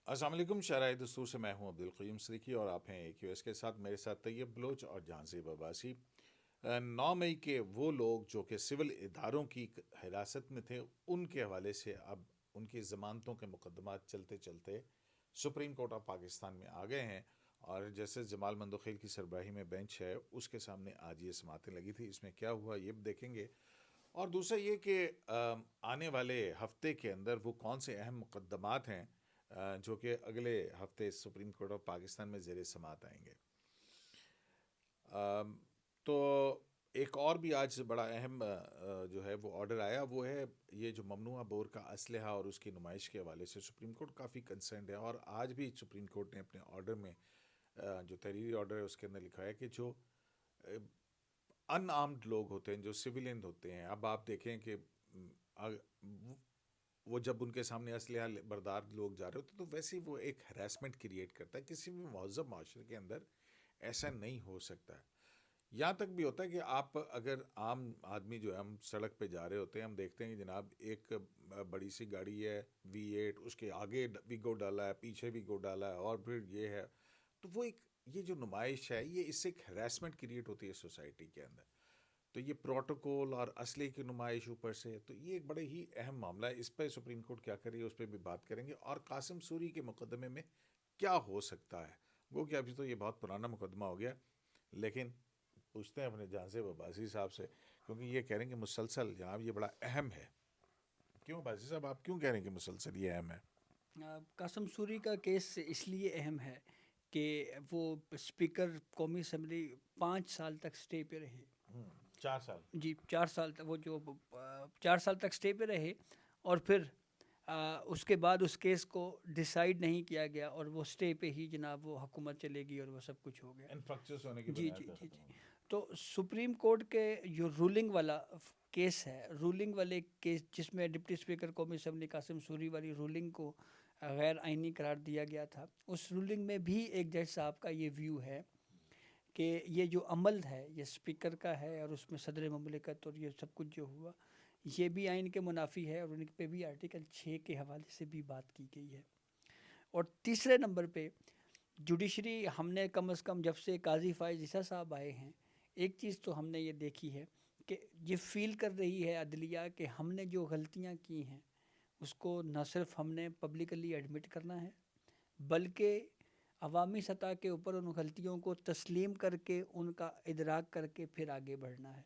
السلام علیکم، شرائع دستور سے میں ہوں عبدالقیوم صدیقی اور آپ ہیں AQS کے ساتھ، میرے ساتھ طیب بلوچ اور جہانزیب عباسی۔ 9 مئی کے وہ لوگ جو کہ سول اداروں کی حراست میں تھے، ان کے حوالے سے اب ان کی ضمانتوں کے مقدمات چلتے چلتے سپریم کورٹ آف پاکستان میں آ گئے ہیں، اور جیسے جمال مندوخیل کی سربراہی میں بینچ ہے، اس کے سامنے آج یہ سماعتیں لگی تھی۔ اس میں کیا ہوا یہ بھی دیکھیں گے، اور دوسرا یہ کہ آنے والے ہفتے کے اندر وہ کون سے اہم مقدمات ہیں جو کہ اگلے ہفتے سپریم کورٹ آف پاکستان میں زیر سماعت آئیں گے۔ تو ایک اور بھی آج بڑا اہم جو ہے وہ آرڈر آیا، وہ ہے یہ جو ممنوعہ بور کا اسلحہ اور اس کی نمائش کے حوالے سے سپریم کورٹ کافی کنسرنڈ ہے، اور آج بھی سپریم کورٹ نے اپنے آرڈر میں جو تحریری آرڈر ہے اس کے اندر لکھا ہے کہ جو ان آرمڈ لوگ ہوتے ہیں، جو سویلین ہوتے ہیں، اب آپ دیکھیں کہ وہ جب ان کے سامنے اسلحہ بردار لوگ جا رہے ہوتے تو ویسے وہ ایک ہراسمنٹ کریٹ کرتا ہے۔ کسی بھی مہذب معاشرے کے اندر ایسا نہیں ہو سکتا ہے۔ یہاں تک بھی ہوتا ہے کہ آپ اگر عام آدمی جو ہے، ہم سڑک پہ جا رہے ہوتے ہیں، ہم دیکھتے ہیں کہ جناب ایک بڑی سی گاڑی ہے V8، اس کے آگے ویگو ڈالا ہے، پیچھے ویگو ڈالا ہے، اور پھر یہ ہے، تو وہ ایک یہ جو نمائش ہے، یہ اس سے ایک ہراسمنٹ کریٹ ہوتی ہے سوسائٹی کے اندر۔ تو یہ پروٹوکول اور اسلحے کی نمائش اوپر سے، تو یہ ایک بڑے ہی اہم معاملہ ہے۔ اس پہ سپریم کورٹ کیا کر رہی ہے اس پہ بھی بات کریں گے، اور قاسم سوری کے مقدمے میں کیا ہو سکتا ہے۔ وہ کہ ابھی تو یہ بہت پرانا مقدمہ ہو گیا، لیکن پوچھتے ہیں اپنے جہانزیب عباسی صاحب سے، کیونکہ یہ کہہ رہے ہیں کہ مسلسل جناب یہ بڑا اہم ہے۔ کیوں عباسی صاحب، آپ کیوں کہہ رہے ہیں کہ مسلسل یہ اہم ہے؟ قاسم سوری کا کیس اس لیے اہم ہے کہ وہ اسپیکر قومی اسمبلی 5 سال تک سٹے پہ رہے۔ 4 سال؟ جی 4 سال تک، وہ جو 4 سال تک سٹے پہ رہے، اور پھر اس کے بعد اس کیس کو ڈیسائیڈ نہیں کیا گیا، اور وہ سٹے پہ ہی جناب وہ حکومت چلے گی اور وہ سب کچھ ہو گیا۔ انفرکچس ہونے کی جی بنیاد جی پہ جی ختم جی ہو گیا۔ تو سپریم کورٹ کے جو رولنگ والا کیس ہے، رولنگ والے کیس جس میں ڈپٹی اسپیکر قومی اسمبلی قاسم سوری والی رولنگ کو غیر آئینی قرار دیا گیا تھا، اس رولنگ میں بھی ایک جج صاحب کا یہ ویو ہے کہ یہ جو عمل ہے یہ اسپیکر کا ہے، اور اس میں صدر مملکت اور یہ سب کچھ جو ہوا یہ بھی آئین کے منافی ہے، اور ان پہ بھی آرٹیکل 6 کے حوالے سے بھی بات کی گئی ہے۔ اور تیسرے نمبر پہ جوڈیشری، ہم نے کم از کم جب سے قاضی فائز عیسیٰ صاحب آئے ہیں، ایک چیز تو ہم نے یہ دیکھی ہے کہ یہ فیل کر رہی ہے عدلیہ کہ ہم نے جو غلطیاں کی ہیں اس کو نہ صرف ہم نے پبلکلی ایڈمٹ کرنا ہے، بلکہ عوامی سطح کے اوپر ان غلطیوں کو تسلیم کر کے ان کا ادراک کر کے پھر آگے بڑھنا ہے۔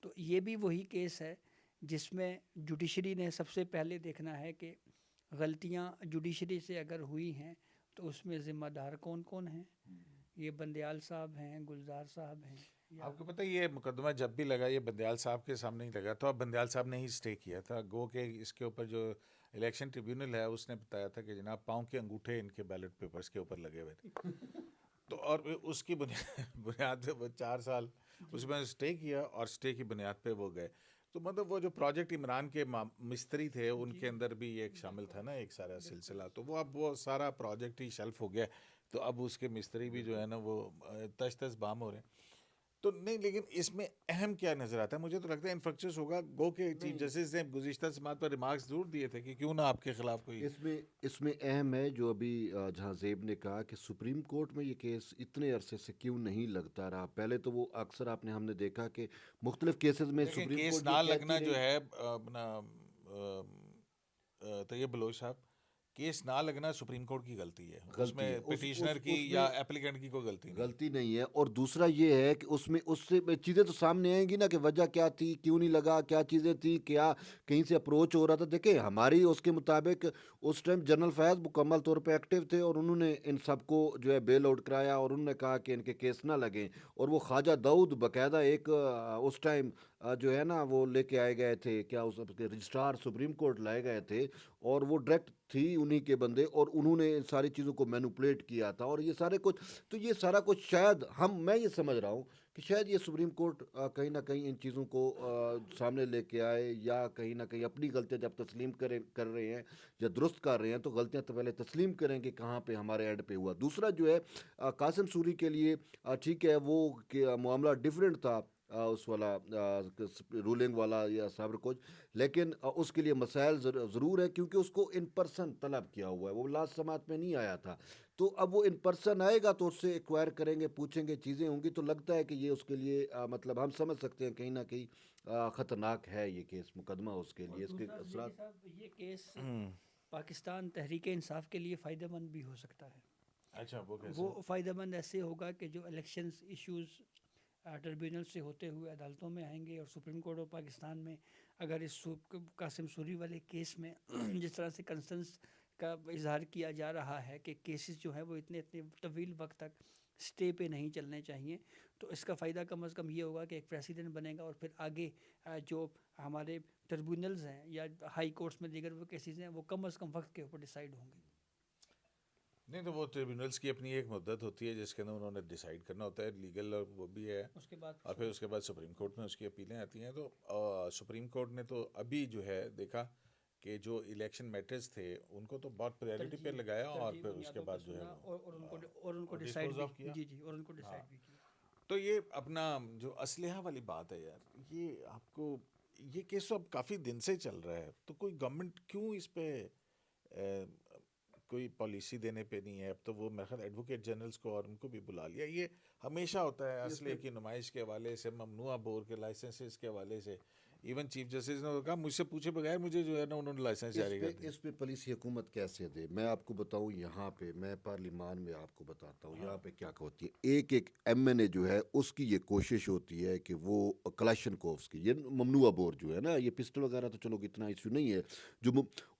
تو یہ بھی وہی کیس ہے جس میں جوڈیشری نے سب سے پہلے دیکھنا ہے کہ غلطیاں جوڈیشری سے اگر ہوئی ہیں تو اس میں ذمہ دار کون کون ہیں۔ یہ بندیال صاحب ہیں، گلزار صاحب ہیں، آپ کو پتہ ہے یہ مقدمہ جب بھی لگا یہ بندیال صاحب کے سامنے ہی لگا، تو اب بندیال صاحب نے ہی سٹے کیا تھا، گو کہ اس کے اوپر جو الیکشن ٹریبیونل ہے اس نے بتایا تھا کہ جناب پاؤں کے انگوٹھے ان کے بیلٹ پیپرز کے اوپر لگے ہوئے تھے، تو اور اس کی بنیاد پہ وہ 4 سال اس میں سٹے کیا، اور سٹے کی بنیاد پہ وہ گئے۔ تو مطلب وہ جو پروجیکٹ عمران کے مستری تھے ان کے اندر بھی ایک شامل تھا نا ایک سارا سلسلہ، تو وہ اب وہ سارا پروجیکٹ ہی شیلف ہو گیا، تو اب اس کے مستری بھی جو ہے نا وہ تش تش بام ہو رہے ہیں۔ تو نہیں، لیکن اس میں اہم کیا نظر آتا ہے؟ مجھے تو لگتا ہے انفرکچس ہوگا، گو کہ چیف جسٹس نے گزشتہ سماعت پر ریمارکس ضرور دیے تھے کہ کیوں نہ آپ کے خلاف کوئی اس میں اہم ہے جو ابھی جہاں زیب نے کہا کہ سپریم کورٹ میں یہ کیس اتنے عرصے سے کیوں نہیں لگتا رہا۔ پہلے تو وہ اکثر آپ نے ہم نے دیکھا کہ مختلف کیسز میں سپریم کیس کورٹ نہ یہ لگنا کہتی جو رہی۔ ہے اپنا طیب بلوچ صاحب، کیس نہ لگنا سپریم کورٹ کی غلطی ہے، اس غلطی میں ہے پٹیشنر کی اس یا میں ایپلیکنٹ کی کوئی غلطی نہیں۔ غلطی نہیں ہے، اور دوسرا یہ ہے کہ اس میں اس سے چیزیں تو سامنے آئیں گی نا کہ وجہ کیا تھی، کیوں نہیں لگا، کیا چیزیں تھیں، کیا کہیں سے اپروچ ہو رہا تھا۔ دیکھیں ہماری اس کے مطابق اس ٹائم جنرل فیض مکمل طور پہ ایکٹیو تھے، اور انہوں نے ان سب کو جو ہے بیل آؤٹ کرایا، اور انہوں نے کہا کہ ان کے کیس نہ لگیں، اور وہ خواجہ داؤد باقاعدہ ایک اس ٹائم جو ہے نا وہ لے کے آئے گئے تھے، کیا اس کے رجسٹرار سپریم کورٹ لائے گئے تھے، اور وہ ڈائریکٹ تھی انہی کے بندے، اور انہوں نے ساری چیزوں کو مینوپولیٹ کیا تھا، اور یہ سارے کچھ تو یہ سارا کچھ شاید میں یہ سمجھ رہا ہوں کہ شاید یہ سپریم کورٹ کہیں نہ کہیں ان چیزوں کو سامنے لے کے آئے، یا کہیں نہ کہیں اپنی غلطیاں جب تسلیم کر رہے ہیں یا درست کر رہے ہیں تو غلطیاں تو پہلے تسلیم کریں کہ کہاں پہ ہمارے ایڈ پہ ہوا۔ دوسرا جو ہے قاسم سوری کے لیے ٹھیک ہے وہ کہ معاملہ ڈیفرنٹ تھا، اس والا رولنگ والا یا سابر کوچ، لیکن اس کے لیے مسائل ضرور ہے کیونکہ اس کو ان پرسن طلب کیا ہوا ہے، وہ لاسٹ سماعت میں نہیں آیا تھا، تو اب وہ ان پرسن آئے گا تو اس سے ایکوائر کریں گے، پوچھیں گے، چیزیں ہوں گی، تو لگتا ہے کہ یہ اس کے لیے مطلب ہم سمجھ سکتے ہیں کہیں نہ کہیں خطرناک ہے یہ کیس مقدمہ اس کے اور لیے، اس کے دوسرا اثرات. زیدی صاحب یہ کیس پاکستان تحریک انصاف کے لیے فائدہ مند بھی ہو سکتا ہے. اچھا وہ کیسے؟ وہ فائدہ مند ایسے ہوگا کہ جو الیکشنز ایشوز ٹربیونل سے ہوتے ہوئے عدالتوں میں آئیں گے، اور سپریم کورٹ آف پاکستان میں اگر اس قاسم سوری والے کیس میں جس طرح سے کنسرنس کا اظہار کیا جا رہا ہے کہ کیسز جو ہیں وہ اتنے طویل وقت تک سٹے پہ نہیں چلنے چاہیے، تو اس کا فائدہ کم از کم یہ ہوگا کہ ایک پریسیڈنٹ بنے گا، اور پھر آگے جو ہمارے ٹربیونلز ہیں یا ہائی کورٹس میں دیگر وہ کیسز ہیں وہ کم از کم وقت کے اوپر ڈیسائیڈ ہوں گے. نہیں تو وہ ٹریبیونلز کی اپنی ایک مدت ہوتی ہے جس کے اندر انہوں نے ڈیسائیڈ کرنا ہوتا ہے، لیگل اور وہ بھی ہے، اس کے بعد اور پھر اس کے بعد سپریم کورٹ میں اس کی اپیلیں آتی ہیں. تو سپریم کورٹ نے تو ابھی جو ہے دیکھا کہ جو الیکشن میٹرز تھے ان کو تو بہت پریورٹی پہ لگایا، اور ترجیح پھر اس کے بنیادوں پہ بعد جو ہے سنا، وہ اور ان کو ڈیسائیڈ ڈسپوز بھی آف کیا. جی اور ان کو ڈیسائیڈ بھی کیا. تو یہ اپنا جو اسلحہ والی بات ہے یار، یہ آپ کو یہ کیس تو اب کافی دن سے چل رہا ہے، تو کوئی گورنمنٹ کیوں اس پہ کوئی پالیسی دینے پہ نہیں ہے؟ اب تو وہ میرے خیال ایڈوکیٹ جنرلز کو اور ان کو بھی بلا لیا. یہ ہمیشہ ہوتا ہے اسلحے کی نمائش کے حوالے سے، ممنوعہ بور کے لائسنسز کے حوالے سے. ایون چیف جسٹس نے کہا مجھ سے پوچھے بغیر مجھے جو ہے نا انہوں نے لائسنس جاری کر دیا. اس پہ پالیسی حکومت کیسے دے؟ میں آپ کو بتاؤں، یہاں پہ میں پارلیمان میں آپ کو بتاتا ہوں یہاں پہ کیا ہوتی ہے. ایک ایم این اے جو ہے اس کی یہ کوشش ہوتی ہے کہ وہ کلاشنکوفس کی، یہ ممنوعہ بور جو ہے نا، یہ پسٹل وغیرہ تو چلو اتنا ایشو نہیں ہے، جو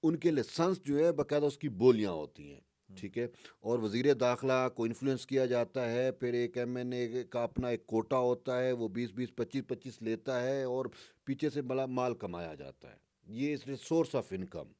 ان کے لائسنس جو ہے باقاعدہ اس کی بولیاں ہوتی ہیں، ٹھیک ہے، اور وزیر داخلہ کو انفلوئنس کیا جاتا ہے، پھر ایک ایم این اے کا اپنا ایک کوٹا ہوتا ہے، وہ 20 25 لیتا ہے اور پیچھے سے بڑا مال کمایا جاتا ہے. یہ اس سورس آف انکم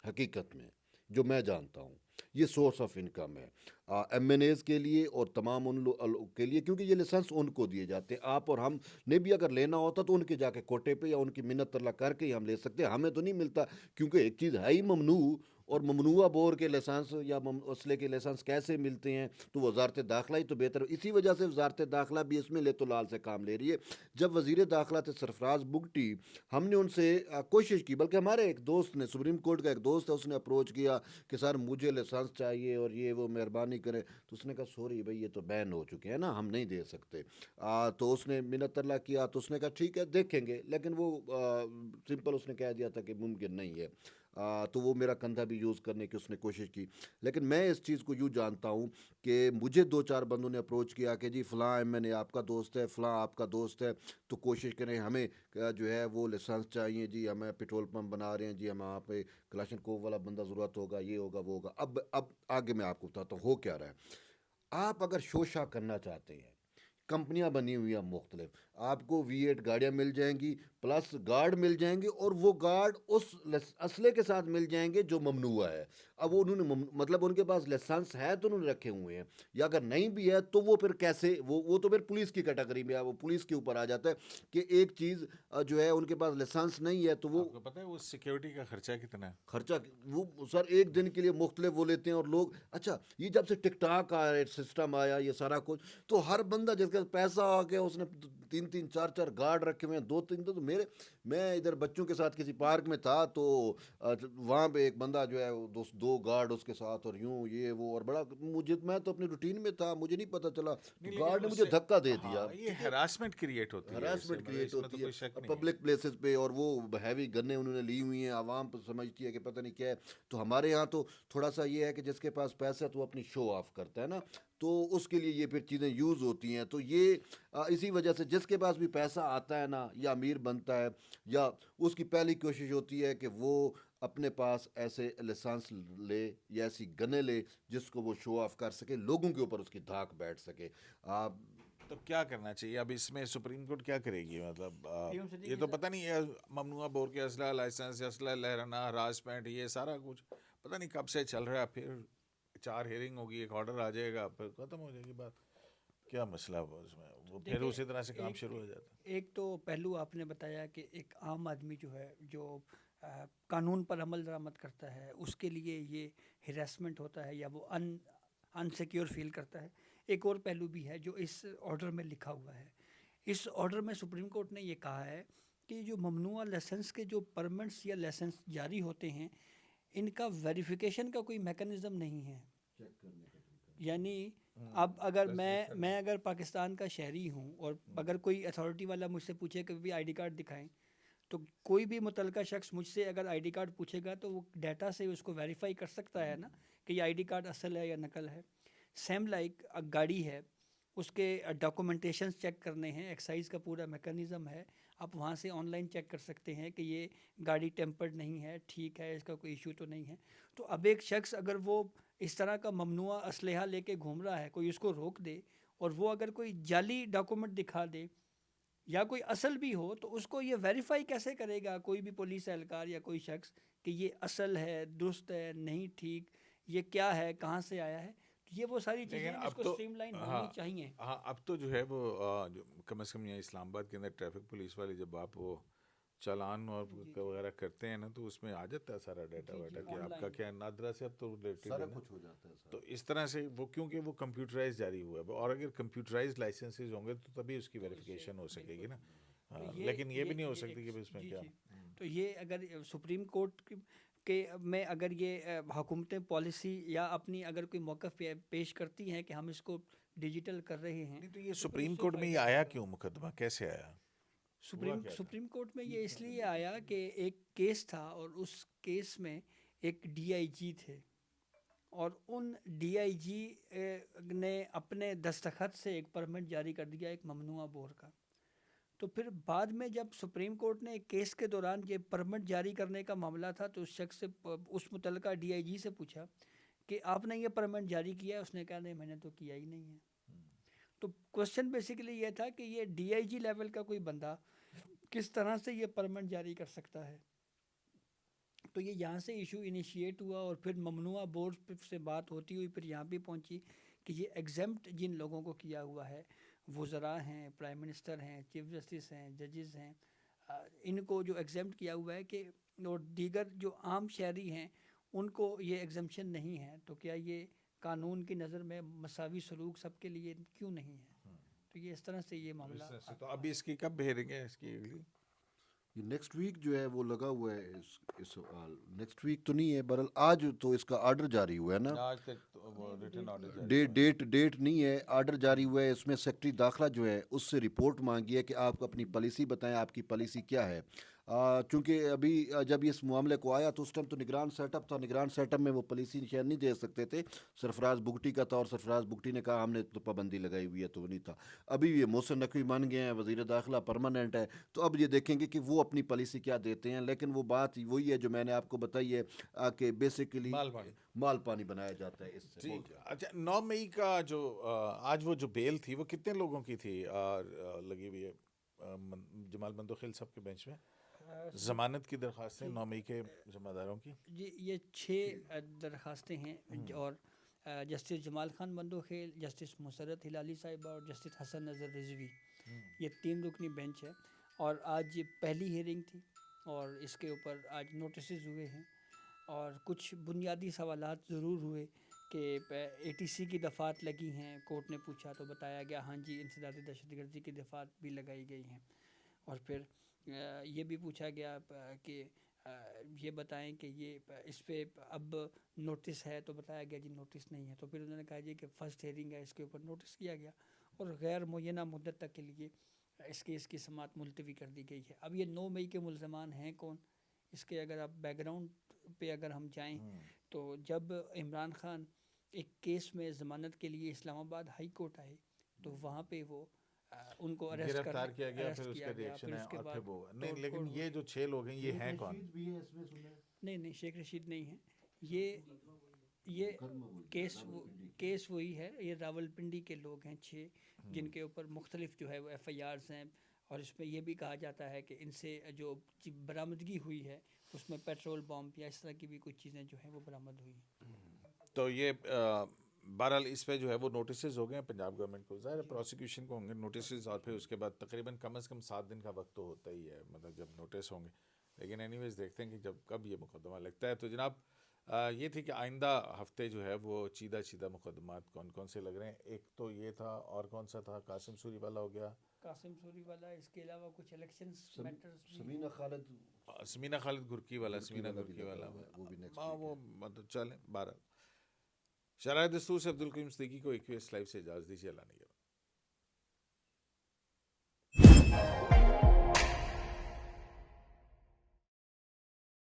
حقیقت میں جو میں جانتا ہوں یہ سورس آف انکم ہے ایم این ایز کے لیے اور تمام ان لوگ کے لیے، کیونکہ یہ لائسنس ان کو دیے جاتے ہیں. آپ اور ہم نے بھی اگر لینا ہوتا تو ان کے جا کے کوٹے پہ یا ان کی منت ترلا کر کے ہی ہم لے سکتے ہیں، ہمیں تو نہیں ملتا، کیونکہ ایک چیز ہے ہی ممنوع، اور ممنوعہ بور کے لائسنس یا اسلحے کے لائسنس کیسے ملتے ہیں؟ تو وزارت داخلہ ہی تو بہتر، اسی وجہ سے وزارت داخلہ بھی اس میں لے تو لال سے کام لے رہی ہے. جب وزیر داخلہ تھے سرفراز بگٹی، ہم نے ان سے کوشش کی، بلکہ ہمارے ایک دوست نے، سپریم کورٹ کا ایک دوست ہے، اس نے اپروچ کیا کہ سر مجھے لائسنس چاہیے اور یہ وہ مہربانی کرے، تو اس نے کہا سوری بھائی یہ تو بین ہو چکے ہیں نا، ہم نہیں دے سکتے. تو اس نے منت ترلا کیا، تو اس نے کہا ٹھیک ہے دیکھیں گے، لیکن وہ سمپل اس نے کہہ دیا تھا کہ ممکن نہیں ہے. تو وہ میرا کندھا بھی یوز کرنے کی اس نے کوشش کی. لیکن میں اس چیز کو یوں جانتا ہوں کہ مجھے 2 4 بندوں نے اپروچ کیا کہ جی فلاں ایم این اے آپ کا دوست ہے، فلاں آپ کا دوست ہے، تو کوشش کریں، ہمیں جو ہے وہ لائسنس چاہیے جی، ہمیں پیٹرول پمپ بنا رہے ہیں جی، ہم وہاں پہ کلاشن کوف والا بندہ ضرورت ہوگا، یہ ہوگا وہ ہوگا. اب آگے میں آپ کو بتاتا ہوں ہو کیا رہا ہے. آپ اگر شوشا کرنا چاہتے ہیں، کمپنیاں بنی ہوئی ہیں مختلف، آپ کو V8 گاڑیاں مل جائیں گی، پلس گارڈ مل جائیں گے، اور وہ گارڈ اس اسلحے کے ساتھ مل جائیں گے جو ممنوع ہے. اب وہ انہوں نے مطلب ان کے پاس لائسنس ہے تو انہوں نے رکھے ہوئے ہیں، یا اگر نہیں بھی ہے تو وہ پھر کیسے، وہ تو پھر پولیس کی کیٹیگری میں، وہ پولیس کے اوپر آ جاتا ہے کہ ایک چیز جو ہے ان کے پاس لائسنس نہیں ہے تو وہ آپ کو پتہ ہے وہ سیکیورٹی کا خرچہ کتنا ہے؟ خرچہ، وہ سر ایک دن کے لیے مختلف وہ لیتے ہیں. اور لوگ اچھا یہ جب سے ٹک ٹاک آیا، سسٹم آیا، یہ سارا کچھ، تو ہر بندہ جس کا پیسہ آ گیا اس نے 3 4 گارڈ رکھے ہوئے ہیں، 2 3. تو میں ادھر بچوں کے ساتھ کسی پارک میں تھا، تو وہاں پہ ایک بندہ جو ہے 2 گارڈ اس کے ساتھ، اور یوں یہ وہ، اور بڑا میں تو اپنی روٹین میں تھا، مجھے نہیں پتہ چلا، تو نہیں گارڈ لیکن نے اس مجھے سے دھکا دے دیا. ہاں یہ ہراسمنٹ کریٹ ہوتی ہے، اس سے ہراسمنٹ مطلب کریٹ اس میں تو ہوتی کوئی شک ہے نہیں ہے. پبلک پلیسز پہ، اور وہ ہیوی گنیں انہوں نے لی ہوئی ہیں، عوام سمجھتی ہے کہ پتہ نہیں کیا ہے. تو ہمارے یہاں تو تھوڑا سا یہ ہے کہ جس کے پاس پیسہ ہے تو وہ اپنی شو آف کرتا ہے نا، تو اس کے لیے یہ پھر چیزیں یوز ہوتی ہیں. تو یہ اسی وجہ سے جس کے پاس بھی پیسہ آتا ہے نا، یا امیر بنتا ہے، یا اس کی پہلی کوشش ہوتی ہے کہ وہ اپنے پاس ایسے لائسنس لے یا ایسی گنیں لے جس کو وہ شو آف کر سکے، لوگوں کے اوپر اس کی دھاک بیٹھ سکے. تو کیا کرنا چاہیے اب اس میں؟ سپریم کورٹ کیا کرے گی؟ مطلب ایون صدیقی یہ تو صاحب، پتہ نہیں ہے، ممنوعہ بور کے اسلحہ لائسنس، اسلحہ لہرانا، ہراسمنٹ، یہ سارا کچھ پتہ نہیں کب سے چل رہا ہے. پھر 4 ہیئرنگ ہوگی، ایک آرڈر آ جائے گا، پھر ختم ہو جائے گی بات. کیا مسئلہ ہوا اس میں؟ وہ پھر دیکھیں اسی طرح سے کام شروع ہو جاتا ہے. ایک تو پہلو آپ نے بتایا کہ ایک عام آدمی جو ہے، جو قانون پر عمل درآمد کرتا ہے، اس کے لیے یہ ہراسمنٹ ہوتا ہے یا وہ انسیکیور فیل کرتا ہے. ایک اور پہلو بھی ہے جو اس آرڈر میں لکھا ہوا ہے. اس آرڈر میں سپریم کورٹ نے یہ کہا ہے کہ جو ممنوعہ لائسنس کے جو پرمٹس یا لائسنس جاری ہوتے ہیں ان کا ویریفیکیشن کا کوئی میکانزم نہیں ہے. یعنی اب اگر میں اگر پاکستان کا شہری ہوں اور اگر کوئی اتھارٹی والا مجھ سے پوچھے کہ بھی آئی ڈی کارڈ دکھائیں تو کوئی بھی متعلقہ شخص مجھ سے اگر آئی ڈی کارڈ پوچھے گا تو وہ ڈیٹا سے اس کو ویریفائی کر سکتا ہے نا کہ یہ آئی ڈی کارڈ اصل ہے یا نقل ہے. سیم لائک گاڑی ہے, اس کے ڈاکومنٹیشنز چیک کرنے ہیں, ایکسائز کا پورا میکانزم ہے, آپ وہاں سے آن لائن چیک کر سکتے ہیں کہ یہ گاڑی ٹیمپرڈ نہیں ہے, ٹھیک ہے, اس کا کوئی ایشو تو نہیں ہے. تو اب ایک شخص اگر وہ اس طرح کا ممنوعہ اسلحہ لے کے گھوم رہا ہے, کوئی اس کو روک دے اور وہ اگر کوئی جعلی ڈاکومنٹ دکھا دے یا کوئی اصل بھی ہو تو اس کو یہ ویریفائی کیسے کرے گا کوئی بھی پولیس اہلکار یا کوئی شخص کہ یہ اصل ہے, درست ہے, نہیں ٹھیک, یہ کیا ہے, کہاں سے آیا ہے. تو یہ وہ ساری چیزیں لیکن ہیں جس اب کو تو اسٹریم لائن ہاں ہونی چاہیے. ہاں اب تو جو ہے وہ جو کم از کم یہاں اسلام آباد کے اندر ٹریفک پولیس والے جب آپ وہ چالان اور وغیرہ کرتے ہیں نا تو اس میں آ جاتا ہے سارا ڈیٹا ویٹا کہ آپ کا کیا نادرا سے اب تو سارا کچھ ہو جاتا ہے تو اس طرح سے وہ کیونکہ وہ کمپیوٹرائز جاری ہوا ہے اور اگر کمپیوٹرائز لائسنسز ہوں گے تو تبھی اس کی ویریفیکیشن ہو سکے گی نا. لیکن یہ بھی نہیں ہو سکتی کہ اس میں کیا تو یہ اگر سپریم کورٹ کے میں اگر یہ حکومتیں پالیسی یا اپنی اگر کوئی موقف پیش کرتی ہیں کہ ہم اس کو ڈیجیٹل کر رہے ہیں تو یہ سپریم کورٹ میں یہ آیا کیوں مقدمہ, کیسے آیا؟ سپریم کورٹ میں یہ اس لیے آیا کہ ایک کیس تھا اور اس کیس میں ایک ڈی آئی جی تھے اور ان ڈی آئی جی نے اپنے دستخط سے ایک پرمٹ جاری کر دیا ایک ممنوعہ بور کا. تو پھر بعد میں جب سپریم کورٹ نے ایک کیس کے دوران یہ پرمٹ جاری کرنے کا معاملہ تھا تو اس شخص سے اس متعلقہ ڈی آئی جی سے پوچھا کہ آپ نے یہ پرمٹ جاری کیا ہے, اس نے کہا نہیں میں نے تو کیا ہی نہیں ہے. تو کوشچن بیسیکلی یہ تھا کہ یہ ڈی آئی جی لیول کا کوئی بندہ کس طرح سے یہ پرمٹ جاری کر سکتا ہے. تو یہ یہاں سے ایشو انیشیٹ ہوا اور پھر ممنوعہ بورڈ سے بات ہوتی ہوئی پھر یہاں بھی پہنچی کہ یہ ایگزمپٹ جن لوگوں کو کیا ہوا ہے, وزراء ہیں, پرائم منسٹر ہیں, چیف جسٹس ہیں, ججز ہیں, ان کو جو ایگزمپٹ کیا ہوا ہے کہ اور دیگر جو عام شہری ہیں ان کو یہ ایگزمپشن نہیں ہے. تو کیا یہ قانون کی نظر میں مساوی سلوک سب کے لیے کیوں نہیں ہے؟ تو یہ اس طرح سے یہ معاملہ. تو ابھی اس کی کب بہریں گے اس کی اگلی؟ یہ نیکسٹ ویک جو ہے وہ لگا ہوا ہے اس نیکسٹ ویک تو نہیں ہے, بہرحال آج تو اس کا آرڈر جاری ہوا ہے نا, آج تک وہ ریٹن آرڈر ڈیٹ نہیں ہے, آرڈر جاری ہوا ہے. اس میں سیکرٹری داخلہ جو ہے اس سے رپورٹ مانگی ہے کہ آپ اپنی پالیسی بتائیں, آپ کی پالیسی کیا ہے. چونکہ ابھی جب اس معاملے کو آیا تو اس ٹائم تو نگران سیٹ اپ تھا, نگران سیٹ اپ میں وہ پالیسی شیئر نہیں دے سکتے تھے. سرفراز بگٹی کا تھا اور سرفراز بگٹی نے کہا ہم نے تو پابندی لگائی ہوئی ہے, تو وہ نہیں تھا. ابھی یہ محسن نقوی مان گئے ہیں, وزیر داخلہ پرماننٹ ہے, تو اب یہ دیکھیں گے کہ وہ اپنی پالیسی کیا دیتے ہیں. لیکن وہ بات وہی ہے جو میں نے آپ کو بتائی ہے کہ بیسیکلی مال پانی بنایا جاتا ہے اس سے. ٹھیک. اچھا 9 مئی کا جو آج وہ جو بیل تھی وہ کتنے لوگوں کی تھی لگی ہوئی ہے جمال بندوخیل صاحب کے بینچ میں؟ ضمانت کی درخواستیں 9 مئی کے ذمہ داروں کی جی یہ 6 درخواستیں ہیں اور جسٹس جمال خان بندوخیل, جسٹس مسرت ہلالی صاحبہ اور جسٹس حسن نظر رضوی, یہ 3 رکنی بینچ ہے. اور آج یہ پہلی ہیئرنگ تھی اور اس کے اوپر آج نوٹسز ہوئے ہیں اور کچھ بنیادی سوالات ضرور ہوئے کہ اے ٹی سی کی دفعات لگی ہیں. کورٹ نے پوچھا تو بتایا گیا ہاں جی انسداد دہشت گردی کی دفعات بھی لگائی گئی ہیں. اور پھر یہ بھی پوچھا گیا کہ یہ بتائیں کہ یہ اس پہ اب نوٹس ہے, تو بتایا گیا جی نوٹس نہیں ہے. تو پھر انہوں نے کہا جی کہ فرسٹ ہیئرنگ ہے, اس کے اوپر نوٹس کیا گیا اور غیر معینہ مدت تک کے لیے اس کیس کی سماعت ملتوی کر دی گئی ہے. اب یہ 9 مئی کے ملزمان ہیں کون, اس کے اگر آپ بیک گراؤنڈ پہ اگر ہم جائیں تو جب عمران خان ایک کیس میں ضمانت کے لیے اسلام آباد ہائی کورٹ آئے تو وہاں پہ وہ ان کو گرفتار کیا گیا, پھر اس کا ریئیکشن ہے اور پھر وہ نہیں. لیکن یہ جو 6 لوگ ہیں یہ ہیں کون؟ نہیں شیخ رشید نہیں ہے. یہ کیس وہی ہے, یہ راول پنڈی کے لوگ ہیں 6 جن کے اوپر مختلف جو ہے وہ ایف آئی آرز ہیں. اور اس میں یہ بھی کہا جاتا ہے کہ ان سے جو برآمدگی ہوئی ہے اس میں پیٹرول بم یا اس طرح کی بھی کچھ چیزیں جو ہیں وہ برآمد ہوئی ہیں. تو یہ بہرحال اس پہ جو ہے وہ نوٹسز ہو گئے ہیں پنجاب گورنمنٹ کو, ظاہر پروسیکیوشن کو ہوں گے نوٹسز, اور پھر اس کے بعد تقریباً کم از کم 7 دن کا وقت تو ہوتا ہی ہے, مطلب جب نوٹس ہوں گے. لیکن اینی ویز دیکھتے ہیں کہ جب کب یہ مقدمہ لگتا ہے. تو جناب یہ تھی کہ آئندہ ہفتے جو ہے وہ چیدہ چیدہ مقدمات کون کون سے لگ رہے ہیں. ایک تو یہ تھا، اور کون سا تھا؟ قاسم سوری والا ہو گیا، قاسم سوری والا، اس کے علاوہ کچھ الیکشنز میٹرز بھی سمینہ خالد سمینہ خالد گرکی والا، گرکی سمینہ والا بھی گرکی لگا والا. ہوا ہے، وہ بھی نیکسٹ ہاں ویک وہ ہے. مطلب چلیں. 12 شرائع دستور سے عبدالقیوم صدیقی کو ایک لائف سے اجازت دیجیے. اللہ نگہبان.